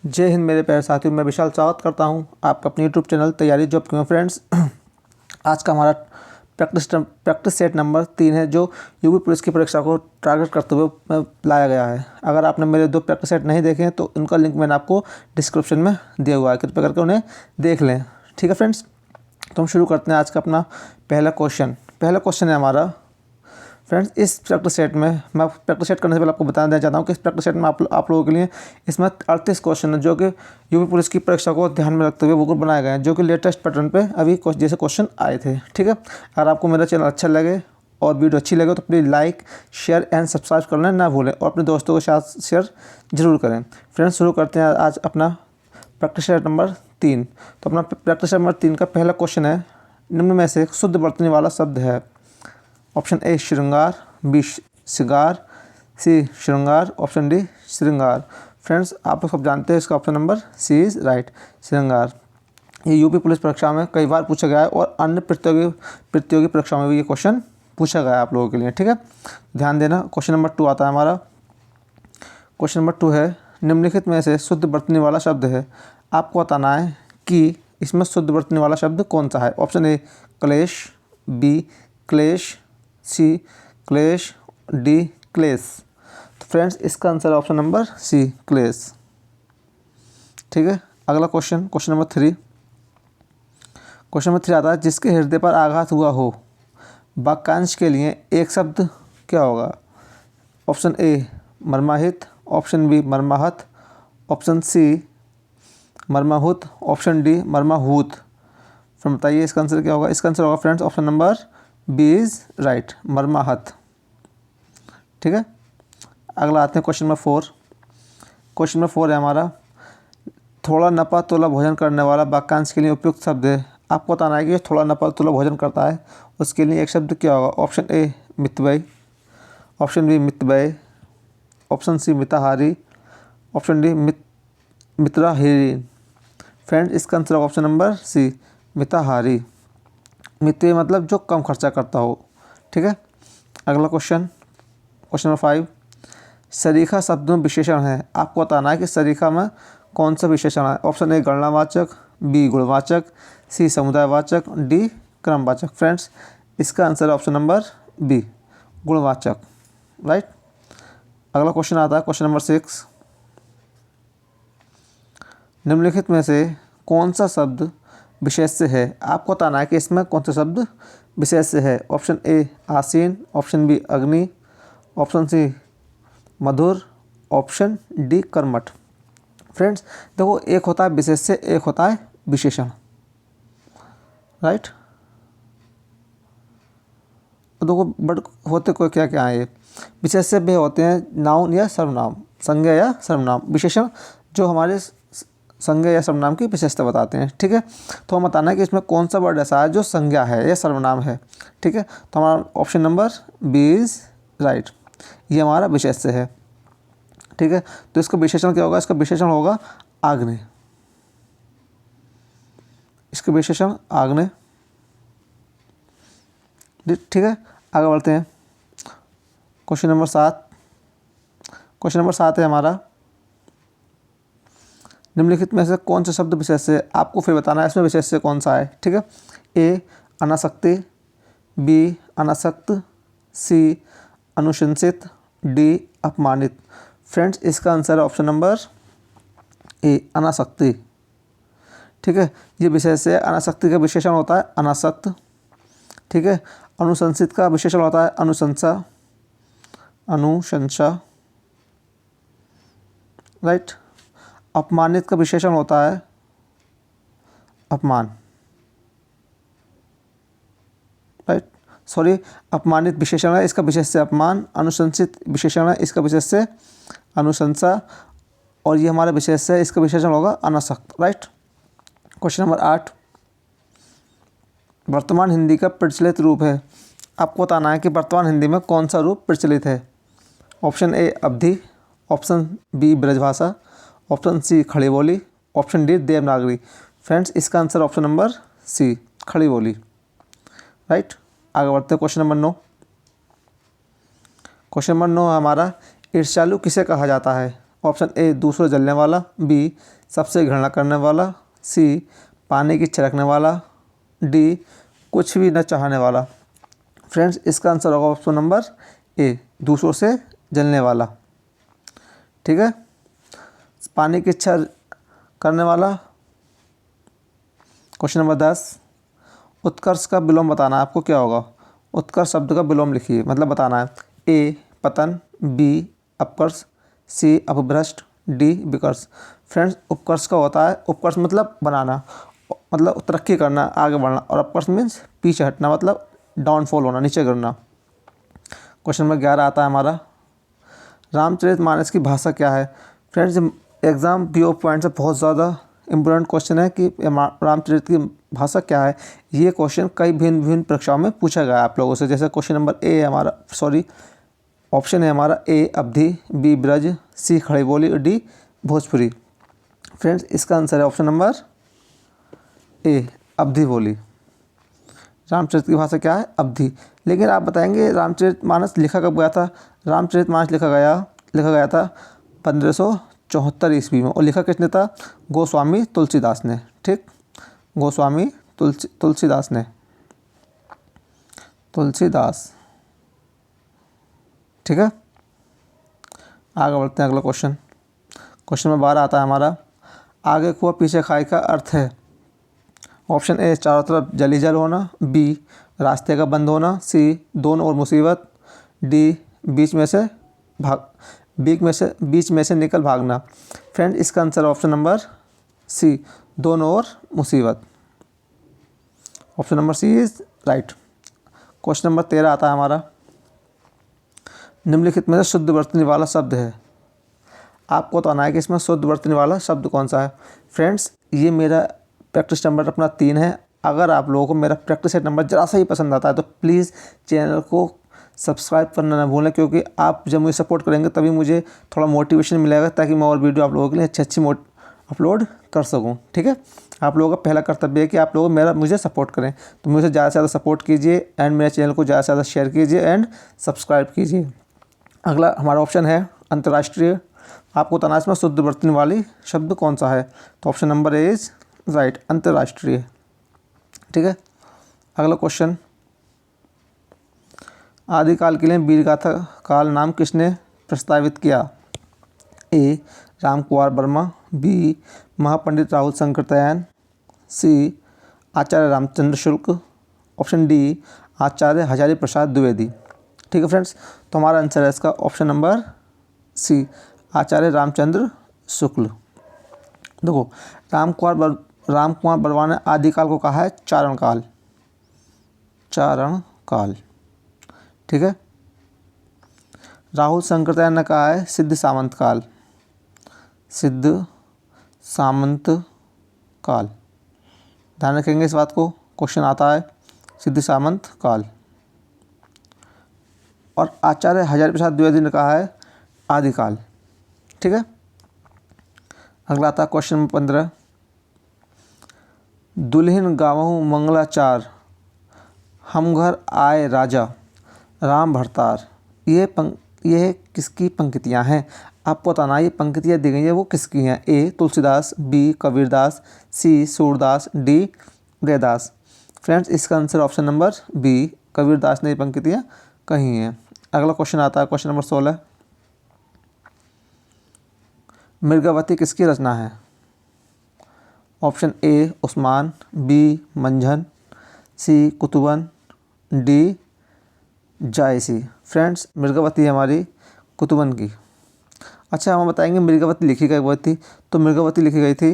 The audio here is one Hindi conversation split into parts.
जय हिंद मेरे प्यारे साथियों, मैं विशाल स्वागत करता हूं आपका अपने यूट्यूब चैनल तैयारी जॉब क्यों। फ्रेंड्स, आज का हमारा प्रैक्टिस सेट नंबर 3 है, जो यूपी पुलिस की परीक्षा को टारगेट करते हुए लाया गया है। अगर आपने मेरे 2 प्रैक्टिस सेट नहीं देखे हैं तो उनका लिंक मैंने आपको डिस्क्रिप्शन में दिया हुआ है, कृपया करके उन्हें देख लें। ठीक है फ्रेंड्स, तो हम शुरू करते हैं आज का अपना पहला क्वेश्चन है हमारा। फ्रेंड्स, इस प्रैक्टिस सेट में मैं प्रैक्टिस सेट करने से पहले आपको बता देना चाहता हूँ कि इस प्रैक्टिस सेट में आप लोगों के लिए इसमें 38 क्वेश्चन है, जो कि यूपी पुलिस की परीक्षा को ध्यान में रखते हुए वो बनाए गए हैं, जो कि लेटेस्ट पैटर्न पे अभी जैसे क्वेश्चन आए थे। ठीक है, अगर आपको मेरा चैनल अच्छा लगे और वीडियो अच्छी लगे तो please like, share and subscribe करना ना भूलें और अपने दोस्तों के साथ शेयर जरूर करें। फ्रेंड्स, शुरू करते हैं आज अपना प्रैक्टिस सेट नंबर 3। तो अपना प्रैक्टिस सेट नंबर 3 का पहला क्वेश्चन है, निम्न में से शुद्ध बरतने वाला शब्द है। ऑप्शन ए श्रृंगार, बी सिगार, सी श्रृंगार, ऑप्शन डी श्रृंगार। फ्रेंड्स, आप लोग सब जानते हैं इसका option number C is right, श्रृंगार। ये यूपी पुलिस परीक्षा में कई बार पूछा गया है और अन्य प्रतियोगी परीक्षाओं में भी ये क्वेश्चन पूछा गया है आप लोगों के लिए। ठीक है, ध्यान देना। क्वेश्चन नंबर 2 आता है हमारा। क्वेश्चन नंबर 2 है, निम्नलिखित में से शुद्ध बरतने वाला शब्द है। आपको बताना है कि इसमें शुद्ध बरतने वाला शब्द कौन सा है। ऑप्शन ए क्लेश, बी क्लेश, सी क्लेश, डी क्लेश। तो फ्रेंड्स, इसका आंसर है ऑप्शन नंबर सी क्लेश। ठीक है, अगला क्वेश्चन नंबर 3। क्वेश्चन नंबर 3 आता है, जिसके हृदय पर आघात हुआ हो, वाक्यांश के लिए एक शब्द क्या होगा। ऑप्शन ए मर्माहित, ऑप्शन बी मर्माहत, ऑप्शन सी मर्माहुत, ऑप्शन डी मर्माहूत। फिर बताइए इसका आंसर क्या होगा। इसका आंसर होगा friends option number B is right, मर्माहत। ठीक है, अगला आते हैं क्वेश्चन नंबर 4। क्वेश्चन नंबर 4 है हमारा, थोड़ा नपा तोला भोजन करने वाला वाक्यांश के लिए उपयुक्त शब्द है। आपको बताना है कि थोड़ा नपा तोला भोजन करता है, उसके लिए एक शब्द क्या होगा। ऑप्शन ए मितव्ययी, ऑप्शन बी मितव्यय, ऑप्शन सी मिताहारी, ऑप्शन डी मित्राहीन। फ्रेंड्स, इसका आंसर होगा ऑप्शन नंबर सी मिताहारी। मितव्ययी मतलब जो कम खर्चा करता हो। ठीक है, अगला क्वेश्चन नंबर 5, सरीखा शब्द में विशेषण है। आपको बताना है कि सरीखा में कौन सा विशेषण है। ऑप्शन ए गणनावाचक, बी गुणवाचक, सी समुदायवाचक, डी क्रमवाचक। फ्रेंड्स, इसका आंसर है ऑप्शन नंबर बी गुणवाचक, राइट। अगला क्वेश्चन आता है क्वेश्चन नंबर 6, निम्नलिखित में से कौन सा शब्द विशेष्य है। आपको बताना है कि इसमें कौन सा शब्द विशेष्य है। ऑप्शन ए आसीन, ऑप्शन बी अग्नि, ऑप्शन सी मधुर, ऑप्शन डी कर्मठ। फ्रेंड्स, देखो, एक होता है विशेष्य, एक होता है विशेषण, राइट। तो देखो, बट होते कोई क्या क्या है। ये विशेष्य भी होते हैं नाउन या सर्वनाम, संज्ञा या सर्वनाम। विशेषण जो हमारे संज्ञा या सर्वनाम की विशेषता बताते हैं। ठीक है, तो हम बताना है कि इसमें कौन सा वर्ड ऐसा है जो संज्ञा है या सर्वनाम है। ठीक है, तो हमारा option number B is right, ये हमारा विशेष्य है। ठीक है, तो इसका विशेषण क्या होगा। इसका विशेषण होगा आग्नेय। इसका विशेषण आग्नेय। ठीक है, आगे बढ़ते हैं। Question number 7। क्वेश्चन नंबर 7 है हमारा, निम्नलिखित में से कौन सा शब्द विशेष्य है। आपको फिर बताना है इसमें विशेष्य कौन सा है। ठीक है, ए अनासक्ति, बी अनासक्त, सी अनुशंसित, डी अपमानित। फ्रेंड्स, इसका आंसर है ऑप्शन नंबर ए अनासक्ति। ठीक है, ये विशेष्य है। अनासक्ति का विशेषण होता है अनासक्त। ठीक है, अनुशंसित का विशेषण होता है अनुशंसा, अनुशंसा, राइट। अपमानित का विशेषण होता है अपमान, राइट। सॉरी, अपमानित विशेषण है, इसका विशेष्य अपमान। अनुशंसित विशेषण है, इसका विशेष्य अनुशंसा। और ये हमारा विशेष्य है, इसका विशेषण होगा अनासक्त, राइट। क्वेश्चन नंबर 8, वर्तमान हिंदी का प्रचलित रूप है। आपको बताना है कि वर्तमान हिंदी में कौन सा रूप प्रचलित है। Option A Awadhi, option B Brajbhasha, option C Khari Boli, option D Devanagari. Friends, इसका answer option number C Khari Boli, right. आगे बढ़ते हैं क्वेश्चन नंबर 9। क्वेश्चन नंबर 9 हमारा, ईर्ष्यालु किसे कहा जाता है। ऑप्शन ए दूसरों जलने वाला, बी सबसे घृणा करने वाला, सी पानी की छिड़कने वाला, डी कुछ भी न चाहने वाला। फ्रेंड्स इसका आंसर होगा ऑप्शन नंबर ए दूसरों से जलने वाला। ठीक है, पानी की इच्छा करने वाला। क्वेश्चन नंबर 10, उत्कर्ष का विलोम बताना है आपको। क्या होगा? उत्कर्ष शब्द का विलोम लिखिए, मतलब बताना है। ए पतन, बी अपकर्ष, सी अपभ्रष्ट, डी विकर्ष। फ्रेंड्स उपकर्ष का होता है, उपकर्ष मतलब बनाना, मतलब तरक्की करना, आगे बढ़ना, और अपकर्ष मीन्स पीछे हटना, मतलब डाउनफॉल होना, नीचे गिरना। क्वेश्चन नंबर 11 आता है हमारा, रामचरितमानस की भाषा क्या है? फ्रेंड्स एग्ज़ाम पीओ पॉइंट से बहुत ज़्यादा इम्पोर्टेंट क्वेश्चन है कि रामचरित की भाषा क्या है। ये क्वेश्चन कई भिन्न भिन्न परीक्षाओं में पूछा गया है आप लोगों से। जैसे क्वेश्चन नंबर ए हमारा ऑप्शन है हमारा ए अवधी, बी ब्रज, सी खड़ी बोली, डी भोजपुरी। फ्रेंड्स इसका आंसर है ऑप्शन नंबर ए अवधी बोली। रामचरित की भाषा क्या है? अवधी। लेकिन आप बताएंगे रामचरितमानस लिखा कब गया था? रामचरितमानस लिखा गया था 1574 ईस्वी में, और लिखा किसने था? गोस्वामी तुलसीदास ने। ठीक, गोस्वामी तुलसीदास ने, तुलसीदास। ठीक है, आगे बढ़ते हैं। अगला क्वेश्चन, क्वेश्चन नंबर 12 आता है हमारा, आगे कुआ पीछे खाई का अर्थ है। ऑप्शन ए चारों तरफ जल ही जल होना, बी रास्ते का बंद होना, सी दोनों ओर मुसीबत, डी बीच में से निकल भागना। फ्रेंड इसका आंसर ऑप्शन नंबर सी दोनों ओर मुसीबत। Option number C is right. Question number 13 आता है हमारा, निम्नलिखित में से शुद्ध वर्तनी वाला शब्द है। आपको तो आना है कि इसमें शुद्ध वर्तनी वाला शब्द कौन सा है। फ्रेंड्स ये मेरा प्रैक्टिस नंबर अपना 3 है। अगर आप लोगों को मेरा प्रैक्टिस सेट नंबर ज़रा सा ही पसंद आता है तो प्लीज़ चैनल को सब्सक्राइब करना ना भूलें, क्योंकि आप जब मुझे सपोर्ट करेंगे तभी मुझे थोड़ा मोटिवेशन मिलेगा, ताकि मैं और वीडियो आप लोगों के लिए अच्छी अपलोड कर सकूं। ठीक है, आप लोगों का पहला कर्तव्य है कि आप लोग मुझे सपोर्ट करें, तो मुझे ज़्यादा से ज़्यादा सपोर्ट कीजिए एंड मेरे चैनल को ज़्यादा से ज़्यादा शेयर कीजिए एंड सब्सक्राइब कीजिए। अगला हमारा ऑप्शन है अंतर्राष्ट्रीय। आपको तनाश में शुद्ध वर्तनी वाली शब्द कौन सा है? तो option number A is right, अंतर्राष्ट्रीय। ठीक है, अगला क्वेश्चन, आदिकाल के लिए वीरगाथा काल नाम किसने प्रस्तावित किया? ए रामकुमार वर्मा, बी महापंडित राहुल शंकरतयान, सी आचार्य रामचंद्र शुक्ल, ऑप्शन डी आचार्य हजारी प्रसाद द्विवेदी। ठीक है फ्रेंड्स, तो हमारा आंसर है इसका ऑप्शन नंबर सी आचार्य रामचंद्र शुक्ल। देखो रामकुमार वर्मा ने आदिकाल को कहा है चारण काल। ठीक है, राहुल शंकरतयान ने कहा है सिद्ध सामंत काल। ध्यान रखेंगे इस बात को, क्वेश्चन आता है सिद्ध सामंत काल। और आचार्य हजारी प्रसाद द्विवेदी ने कहा है आदिकाल। ठीक है, अगला आता है क्वेश्चन नंबर 15, दुल्हन गावहु मंगलाचार, हम घर आए राजा, राम भरतार। ये किसकी पंक्तियाँ हैं? आपको बताना ये पंक्तियाँ दी गई हैं वो किसकी हैं। A Tulsidas, B Kabirdas, C Surdas, D Udaydas. Friends इसका answer option number B Kabirdas ने ये पंक्तियाँ कही हैं। अगला क्वेश्चन आता है क्वेश्चन नंबर 16, मृगावती किसकी रचना है? Option A Usman, B Manjhan, C Qutban, D Jayasi. Friends Mrigavati हमारी कुतुबन की। अच्छा हम बताएंगे मृगावती लिखी गई थी, तो मृगावती लिखी गई थी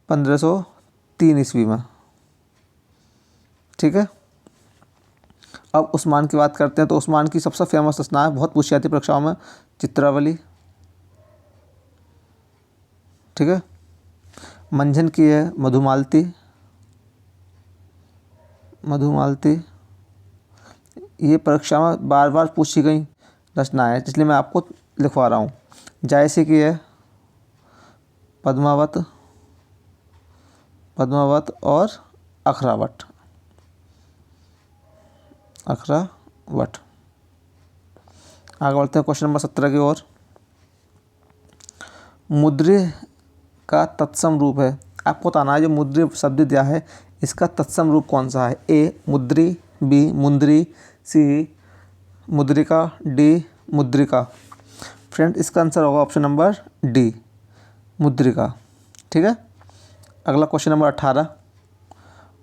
1503 ईस्वी में। ठीक है, अब उस्मान की बात करते हैं, तो उस्मान की सबसे फेमस रचना है, बहुत पूछी जाती परीक्षाओं में, चित्रावली। ठीक है, मंझन की है मधुमालती। ये परीक्षा में बार बार पूछी गई रचना है, इसलिए मैं आपको लिखवा रहा हूँ। जायसी की है पद्मावत और अखरावट। आगे बढ़ते हैं क्वेश्चन नंबर 17 की ओर। मुद्री का तत्सम रूप है। आपको बताना है जो मुद्री शब्द दिया है इसका तत्सम रूप कौन सा है। ए मुद्री, बी मुंद्री, सी मुद्रिका, डी मुद्रिका। फ्रेंड इसका आंसर होगा ऑप्शन नंबर डी मुद्रिका। ठीक है। अगला क्वेश्चन नंबर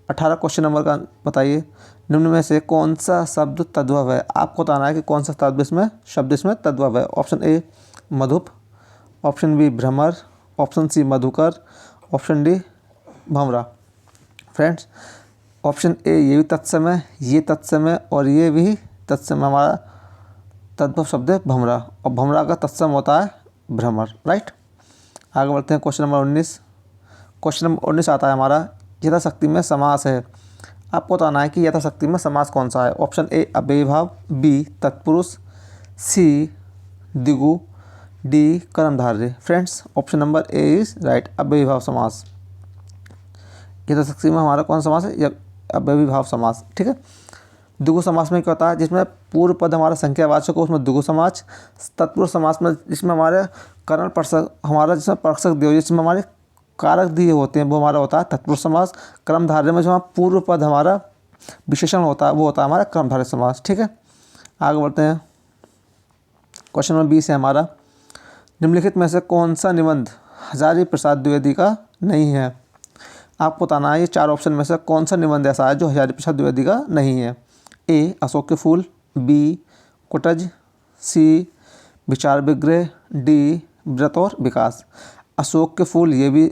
18 क्वेश्चन नंबर का बताइए, निम्न में से कौन सा शब्द तद्भव है। आपको बताना है कि कौन सा शब्द इसमें तद्भव है। ऑप्शन ए मधुप, ऑप्शन बी भ्रमर, ऑप्शन सी मधुकर, ऑप्शन डी भंवरा। फ्रेंड्स ऑप्शन ए ये भी तत्सम है, ये तत्सम है और ये भी तत्सम। हमारा तद्भव शब्द है भंवरा और भंवरा का तत्सम होता है भ्रमर। राइट। आगे बढ़ते हैं क्वेश्चन नंबर 19। क्वेश्चन नंबर 19 आता है हमारा यथाशक्ति में समास है। आपको बताना है कि यथाशक्ति में समास कौन सा है। ऑप्शन ए अव्ययीभाव, बी तत्पुरुष, सी द्विगु, डी कर्मधारय। Friends option number A is right, अव्ययीभाव समास। यथाशक्ति में हमारा कौन समास है, अव्ययीभाव समास। ठीक है। द्विगु समास में क्या होता है, जिसमें पूर्व पद हमारा संख्यावाचक हो उसमें द्विगु समास। तत्पुरुष समास में जिसमें हमारे करण परसक हमारा जिसमें परसक दिए जिसमें हमारे कारक दिए होते हैं वो हमारा होता है तत्पुरुष समास। कर्मधारय में जो पूर्व पद हमारा विशेषण होता है वो होता है हमारा कर्मधारय समास। ठीक है। आगे बढ़ते हैं क्वेश्चन नंबर 20 है हमारा, निम्नलिखित में से कौन सा निबंध हजारी प्रसाद द्विवेदी का नहीं है। आपको बताना है ये 4 ऑप्शन में से कौन सा निबंध ऐसा है जो हजारी प्रसाद द्विवेदी का नहीं है। ए अशोक के फूल, बी कुटज, सी विचार विग्रह, डी व्रत और विकास। अशोक के फूल ये भी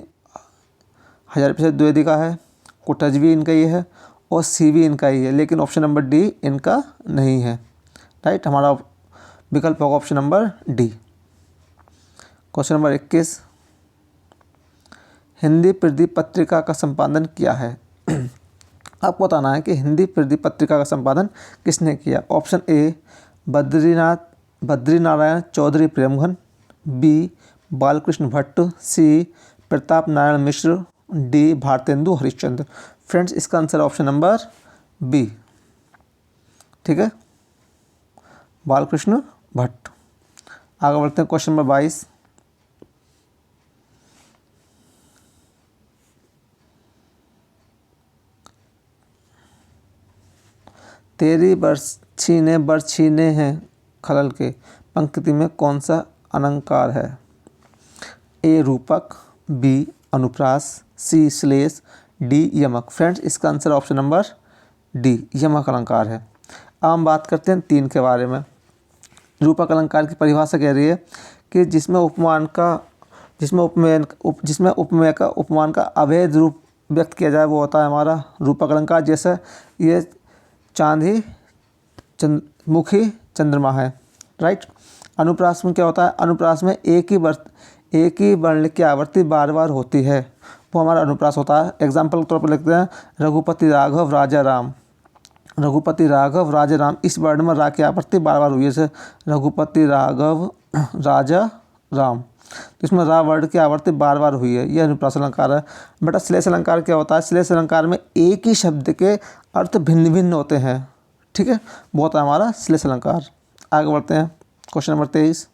हजारी प्रसाद द्विवेदी का है, कुटज भी इनका ही है और सी भी इनका ही है, लेकिन ऑप्शन नंबर डी इनका नहीं है। राइट। हमारा विकल्प होगा option number D. Question number 21, Hindi Pradeep पत्रिका का संपादन किया है। आपको बताना है कि हिंदी प्रदीप पत्रिका का संपादन किसने किया। Option A Badrinarayan Chaudhary Premghan, B Balkrishna Bhatt, C Pratap Narayan Mishra, D Bharatendu Harishchandra. Friends इसका आंसर ऑप्शन नंबर बी। ठीक है, बालकृष्ण भट्ट। आगे बढ़ते हैं क्वेश्चन नंबर 22, तेरी बरछीने हैं खलल के पंक्ति में कौन सा अलंकार है। ए रूपक, बी अनुप्रास, सी श्लेष, डी यमक। फ्रेंड्स इसका आंसर ऑप्शन नंबर डी यमक अलंकार है। अब हम बात करते हैं 3 के बारे में। रूपक अलंकार की परिभाषा कह रही है कि जिसमें उपमान का उपमान का अभेद रूप व्यक्त किया जाए वो होता है हमारा रूपक अलंकार। जैसे ये चांद ही मुखी चंद्रमा है। राइट। अनुप्रास में क्या होता है, अनुप्रास में एक ही वर्ण की आवृत्ति बार बार होती है, वो हमारा अनुप्रास होता है। एग्जाम्पल के तौर पर लिखते हैं रघुपति राघव राजा राम। रघुपति राघव राजा राम, इस वर्ण में रा की आवृत्ति बार बार हुई है, जैसे रघुपति राघव राजा राम, तो इसमें रा वर्ड की आवृत्ति बार बार हुई है, यह अनुप्रास अलंकार है। बेटा श्लेष अलंकार क्या होता है, श्लेष अलंकार में एक ही शब्द के अर्थ भिन्न भिन्न होते हैं। ठीक है, वो होता है हमारा श्लेष अलंकार। आगे बढ़ते हैं क्वेश्चन नंबर 23,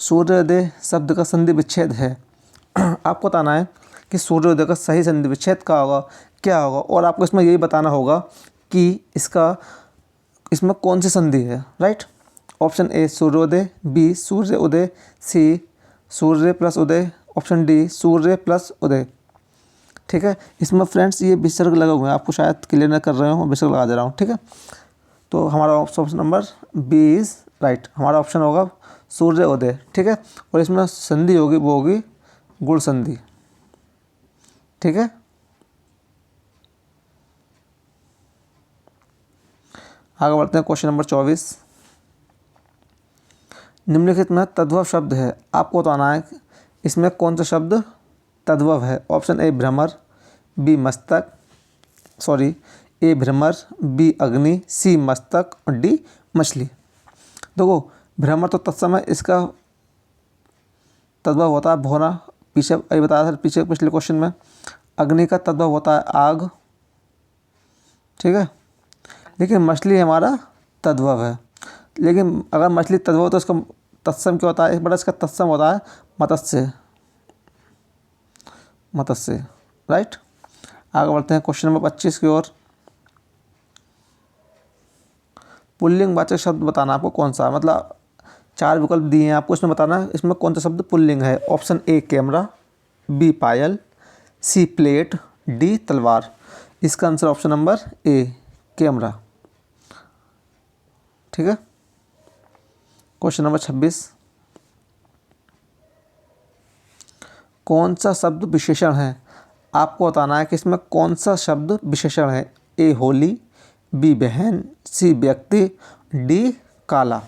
सूर्योदय शब्द का संधि विच्छेद है। आपको बताना है कि सूर्योदय का सही संधि विच्छेद क्या होगा और आपको इसमें यही बताना होगा कि इसमें कौन सी संधि है। राइट। ऑप्शन ए सूर्योदय, बी सूर्य उदय, सी सूर्य प्लस उदय, ऑप्शन डी सूर्य प्लस उदय। ठीक है, इसमें फ्रेंड्स ये विसर्ग लगे हुए हैं, आपको शायद क्लियर न कर रहे हो, विसर्ग लगा दे रहा हूँ। ठीक है, तो हमारा option number B is right. हमारा ऑप्शन होगा सूर्य उदय। ठीक है, और इसमें संधि होगी वो होगी गुण संधि। ठीक है, आगे बढ़ते हैं क्वेश्चन नंबर 24, निम्नलिखित में तद्भव शब्द है। आपको बताना है इसमें कौन सा शब्द तद्भव है। ऑप्शन ए भ्रमर, बी ए भ्रमर, बी अग्नि, सी मस्तक और डी मछली। देखो भ्रमर तो तत्समय इसका तद्भव होता है भौरा, पीछे अभी बताया था पिछले क्वेश्चन में। अग्नि का तद्भव होता है आग। ठीक है, लेकिन मछली हमारा तद्भव है। लेकिन अगर मछली तद्भव हो तो इसका तत्सम क्या होता है, एक बड़ा इसका तत्सम होता है मत्स्य, मत्स्य, राइट। आगे बढ़ते हैं क्वेश्चन नंबर 25 की ओर। पुल्लिंग वाचक शब्द बताना आपको कौन सा, मतलब 4 विकल्प दिए हैं आपको, इसमें बताना है इसमें कौन सा शब्द पुल्लिंग है। ऑप्शन ए कैमरा, बी पायल, सी प्लेट, डी तलवार। इसका answer option number A camera, ठीक है। क्वेश्चन नंबर 26, कौन सा शब्द विशेषण है, आपको बताना है कि इसमें कौन सा शब्द विशेषण है। ए होली, बी बहन, सी व्यक्ति, डी काला,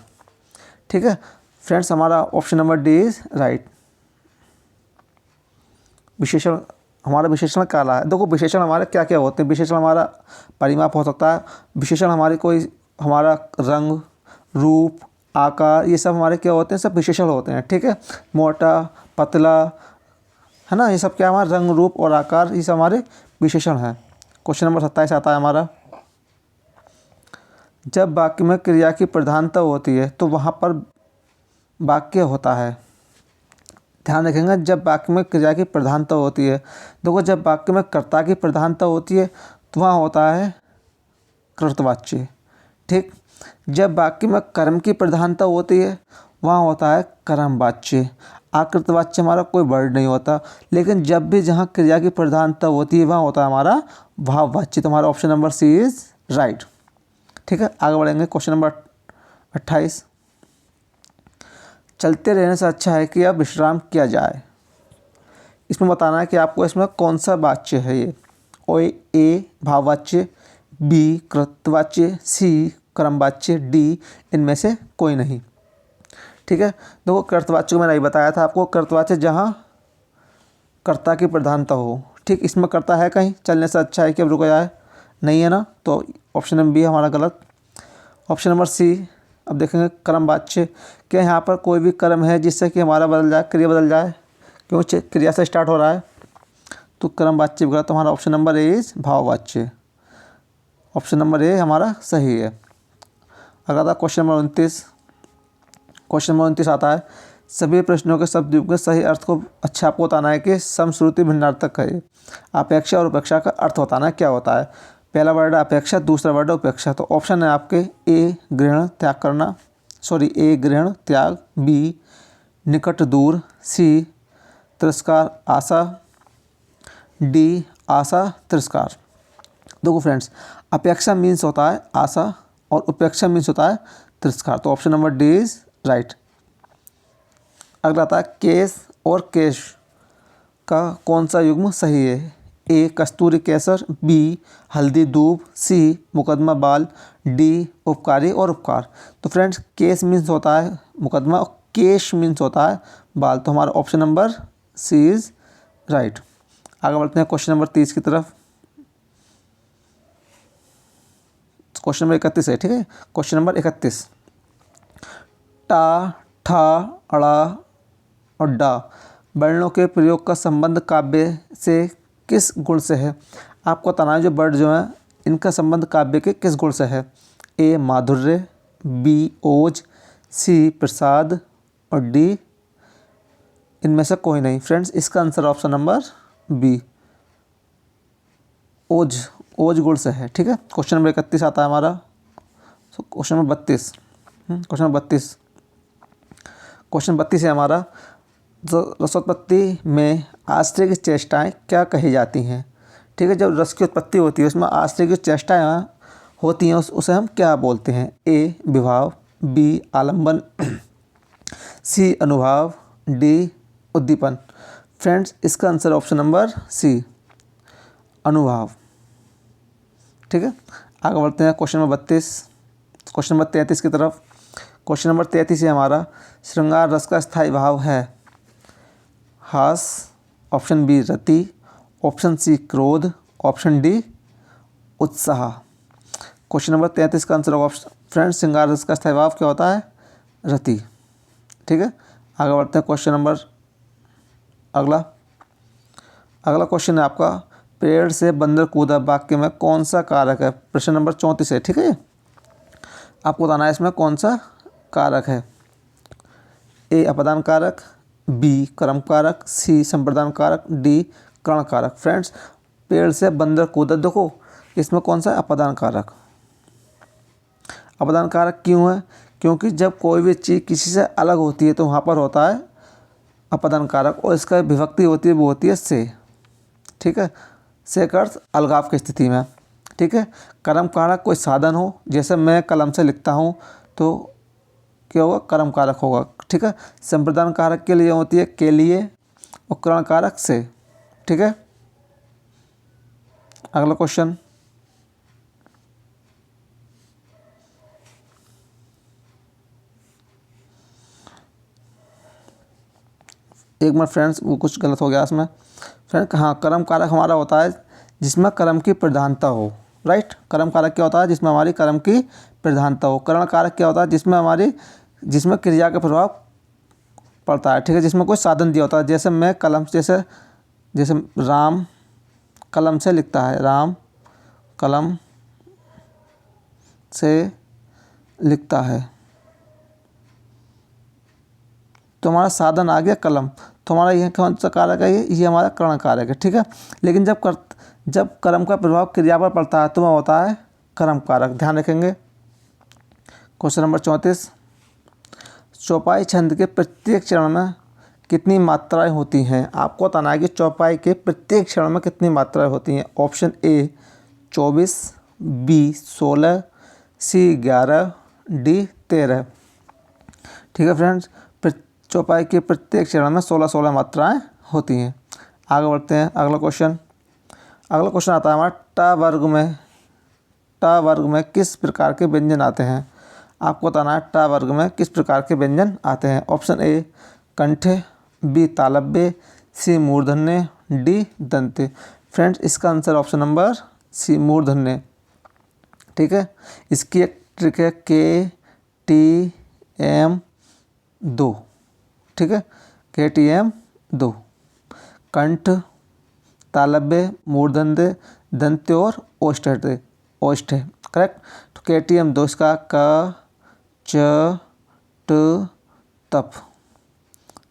ठीक है। फ्रेंड्स हमारा option number D is right. विशेषण, हमारा विशेषण काला है। देखो विशेषण हमारे क्या क्या होते हैं, विशेषण हमारा परिमाप हो सकता है, विशेषण हमारी कोई हमारा रंग, रूप, आकार, ये सब हमारे क्या होते हैं, सब विशेषण होते हैं, ठीक है। मोटा, पतला, है ना, ये सब क्या हमारा रंग, रूप और आकार, ये सब हमारे विशेषण हैं। क्वेश्चन नंबर 27 आता है हमारा, जब वाक्य में क्रिया की प्रधानता होती है तो वहाँ पर वाक्य होता है। ध्यान रखेंगे, जब वाक्य में क्रिया की प्रधानता होती है, देखो जब वाक्य में कर्ता की प्रधानता होती है तो वहाँ होता है कृतवाच्य, ठीक। जब वाक्य में कर्म की प्रधानता होती है वहाँ होता है कर्मवाच्य। आकृतवाच्य हमारा कोई वर्ड नहीं होता, लेकिन जब भी जहाँ क्रिया की प्रधानता होती है वहाँ होता है हमारा भाववाच्य। तो हमारा option number C is right, ठीक है। आगे बढ़ेंगे क्वेश्चन नंबर 28, चलते रहने से अच्छा है कि अब विश्राम किया जाए। इसमें बताना है कि आपको इसमें कौन सा वाच्य है ये। ओ ए भाववाच्य, बी कृतवाच्य, सी कर्मवाच्य, डी इनमें से कोई नहीं, ठीक है। देखो कर्तवाच्य को मैंने नहीं बताया था आपको, कर्तवाच्य जहाँ कर्ता की प्रधानता हो, ठीक। इसमें कर्ता है कहीं, चलने से अच्छा है कि अब रुका जाए, नहीं है ना, तो ऑप्शन नंबर बी हमारा गलत। ऑप्शन नंबर सी, अब देखेंगे कर्मवाच्य, क्या यहाँ पर कोई भी कर्म है जिससे कि हमारा बदल जाए, क्रिया बदल जाए, क्योंकि क्रिया से स्टार्ट हो रहा है, तो कर्मवाच्य गलत। तो हमारा ऑप्शन नंबर ए इज भाववाच्य, ऑप्शन नंबर ए हमारा सही है। अगला था क्वेश्चन नंबर 29। क्वेश्चन नंबर 29 आता है, सभी प्रश्नों के शब्द के सही अर्थ को अच्छा आपको बताना है कि समश्रुति भिन्नार्थक है। अपेक्षा और उपेक्षा का अर्थ बताना क्या होता है। पहला वर्ड है अपेक्षा, दूसरा वर्ड है उपेक्षा। तो ऑप्शन है आपके ए ग्रहण त्याग करना, सॉरी ए ग्रहण त्याग, बी निकट दूर, सी तिरस्कार आशा, डी आशा तिरस्कार। देखो फ्रेंड्स, अपेक्षा मीन्स होता है आशा और उपेक्षा मीन्स होता है तिरस्कार। तो option number D is right. अगला आता है केस और केश का कौन सा युग्म सही है। ए कस्तूरी केसर, बी हल्दी दूब, सी मुकदमा बाल, डी उपकारी और उपकार। तो फ्रेंड्स केस मीन्स होता है मुकदमा और केश मीन्स होता है बाल। तो हमारा option number C is right. आगे बढ़ते हैं क्वेश्चन नंबर 30 की तरफ। क्वेश्चन नंबर 31 है, ठीक है। क्वेश्चन नंबर 31, टा, ठा, अड़ा और डा वर्णों के प्रयोग का संबंध काव्य से किस गुण से है। आपको बताना है जो वर्ड जो है इनका संबंध काव्य के किस गुण से है। ए माधुर्य, बी ओज, सी प्रसाद और डी इनमें से कोई नहीं। फ्रेंड्स इसका आंसर ऑप्शन नंबर बी ओज, ओज गुण से है, ठीक है। क्वेश्चन नंबर 31 आता है हमारा। Question number 32, question number 32, question 32 है हमारा, रसोत्पत्ति में आश्रय की चेष्टाएँ क्या कही जाती हैं। ठीक है, जब रस की उत्पत्ति होती है उसमें आश्रय की चेष्टाएँ होती हैं उसे हम क्या बोलते हैं। ए विभाव, बी आलम्बन, सी अनुभाव, डी उद्दीपन। फ्रेंड्स इसका आंसर ऑप्शन नंबर सी अनुभाव, ठीक है। आगे बढ़ते हैं क्वेश्चन नंबर 32, क्वेश्चन नंबर 33 की तरफ। क्वेश्चन नंबर 33 है हमारा, श्रृंगार रस का स्थायी भाव है हास, ऑप्शन बी रति, ऑप्शन सी क्रोध, ऑप्शन डी उत्साह। क्वेश्चन नंबर 33 का आंसर होगा फ्रेंड्स श्रृंगार रस का स्थायी भाव क्या होता है, रति, ठीक है। आगे बढ़ते हैं क्वेश्चन नंबर अगला क्वेश्चन है आपका, पेड़ से बंदर कूदा वाक्य में कौन सा कारक है। प्रश्न नंबर 34 है, ठीक है। आपको बताना है इसमें कौन सा कारक है? ए अपादान कारक, बी कर्म कारक, सी संप्रदान कारक, डी कर्ण कारक। फ्रेंड्स, पेड़ से बंदर कूदा, देखो इसमें कौन सा है? अपादान कारक। अपादान कारक क्यों है? क्योंकि जब कोई भी चीज़ किसी से अलग होती है तो वहाँ पर होता है अपादान कारक, और इसका विभक्ति होती है वो होती है से। ठीक है, से का अर्थ अलगाव की स्थिति में। ठीक है, कर्म कारक कोई साधन हो, जैसे मैं कलम से लिखता हूँ तो क्या होगा? कर्म कारक होगा। ठीक है, संप्रदान कारक के लिए होती है के लिए, और कर्ण कारक से। ठीक है, अगला क्वेश्चन। एक मिनट फ्रेंड्स, वो कुछ गलत हो गया इसमें। फ्रेंड हाँ, कर्म कारक हमारा होता है जिसमें कर्म की प्रधानता हो। राइट, कर्म कारक क्या होता है? जिसमें हमारी कर्म की प्रधानता हो। कर्ण कारक क्या होता है? जिसमें क्रिया का प्रभाव पड़ता है। ठीक है, जिसमें कोई साधन दिया होता है, जैसे मैं कलम, जैसे राम कलम से लिखता है, राम कलम से लिखता है, तो हमारा साधन आ गया कलम, तो हमारा यह कौन सा कारक है? ये हमारा कर्ण कारक है। ठीक है, लेकिन जब कर्म का प्रभाव क्रिया पर पड़ता है तो वह होता है कर्म कारक। ध्यान रखेंगे। क्वेश्चन नंबर 34, चौपाई छंद के प्रत्येक चरण में कितनी मात्राएं होती हैं? आपको बताना है कि चौपाई के प्रत्येक चरण में कितनी मात्राएं होती हैं। Option A 24, B 16, C 11, D 13। ठीक है फ्रेंड्स, चौपाई के प्रत्येक चरण में 16 मात्राएं होती हैं। आगे बढ़ते हैं, अगला क्वेश्चन आता है हमारा टा वर्ग में किस प्रकार के व्यंजन आते हैं? आपको बताना है टा वर्ग में किस प्रकार के व्यंजन आते हैं। ऑप्शन ए कंठे, बी तालव्य, सी मूर्धन्य, डी दंते। फ्रेंड्स, इसका आंसर ऑप्शन नंबर सी मूर्धन्य। ठीक है, इसकी एक ट्रिक है KTM2। ठीक है, KTM2, कंठ, तालव्य, मूर्धन्य, दंत्य और ओष्ठ है। करेक्ट। तो KTM2 इसका क च ट तप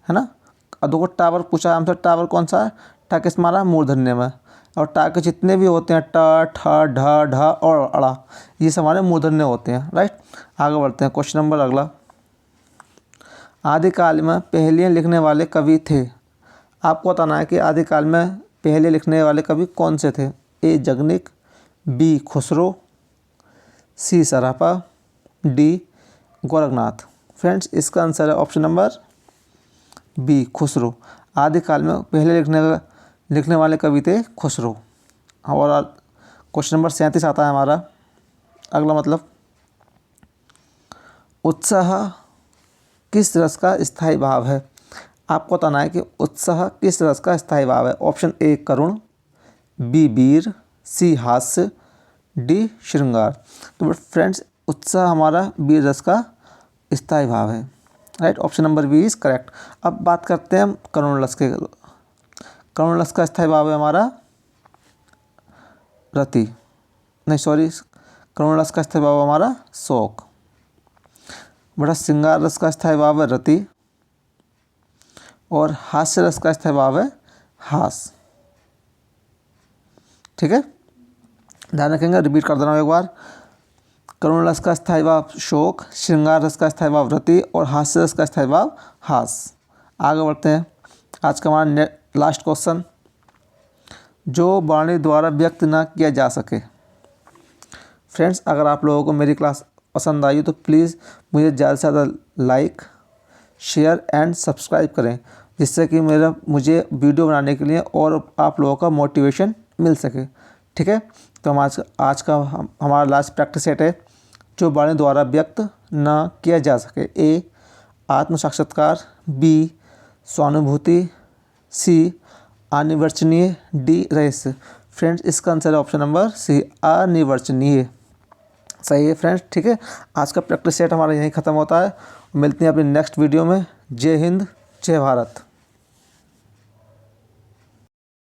है ना। अब देखो टावर पूछा है हमसे, टावर कौन सा है? टा किस मारा? मूर्धन्य में। और टा के जितने भी होते हैं ट ठ ढ ढ और अड़ा, ये सब हमारे मूर्धन्य होते हैं। राइट, आगे बढ़ते हैं। क्वेश्चन नंबर अगला, आदिकाल में पहेलियाँ लिखने वाले कवि थे। आपको बताना है कि आदिकाल में पहेलियाँ लिखने वाले कवि कौन से थे। ए जगनिक, बी खुसरो, सी सरापा, डी गोरखनाथ। फ्रेंड्स, इसका आंसर है ऑप्शन नंबर बी खुसरो। आदिकाल में पहले लिखने वाले कवि थे खुसरो। और क्वेश्चन नंबर 37 आता है हमारा अगला, मतलब उत्साह किस रस का स्थायी भाव है? आपको बताना है कि उत्साह किस रस का स्थायी भाव है। ऑप्शन ए करुण, बी वीर, सी हास्य, डी श्रृंगार। तो फ्रेंड्स, उत्साह हमारा वीर रस का स्थायी भाव है। Right, option number B is correct. अब बात करते हैं हम करुण रस के। करुण रस का स्थायी भाव है हमारा रति, नहीं सॉरी, करुण रस का स्थायी भाव हमारा शोक। बड़ा श्रृंगार रस का स्थायी भाव है रति, और हास्य रस का स्थायी भाव है हास। ठीक है, ध्यान रखेंगे, रिपीट कर दे रहा हूँ एक बार। करुण रस का स्थायी भाव शोक, श्रृंगार रस का स्थायी भाव रति, और हास्य रस का स्थायी भाव हास। आगे बढ़ते हैं। आज का हमारा लास्ट क्वेश्चन, जो वाणी द्वारा व्यक्त ना किया जा सके। फ्रेंड्स, अगर आप लोगों को मेरी क्लास पसंद आई तो प्लीज़ मुझे ज़्यादा से ज़्यादा लाइक, शेयर एंड सब्सक्राइब करें, जिससे कि मुझे वीडियो बनाने के लिए और आप लोगों का मोटिवेशन मिल सके। ठीक है, तो हम आज का हमारा लास्ट प्रैक्टिस सेट है, जो वाणी द्वारा व्यक्त न किया जा सके। ए आत्म साक्षात्कार, बी स्वानुभूति, सी अनिर्वचनीय, डी रहस्य। फ्रेंड्स, इसका आंसर है ऑप्शन नंबर सी अनिर्वचनीय। सही है फ्रेंड्स। ठीक है, आज का प्रैक्टिस सेट हमारा यहीं ख़त्म होता है। मिलते हैं अपनी नेक्स्ट वीडियो में। जय हिंद, जय भारत।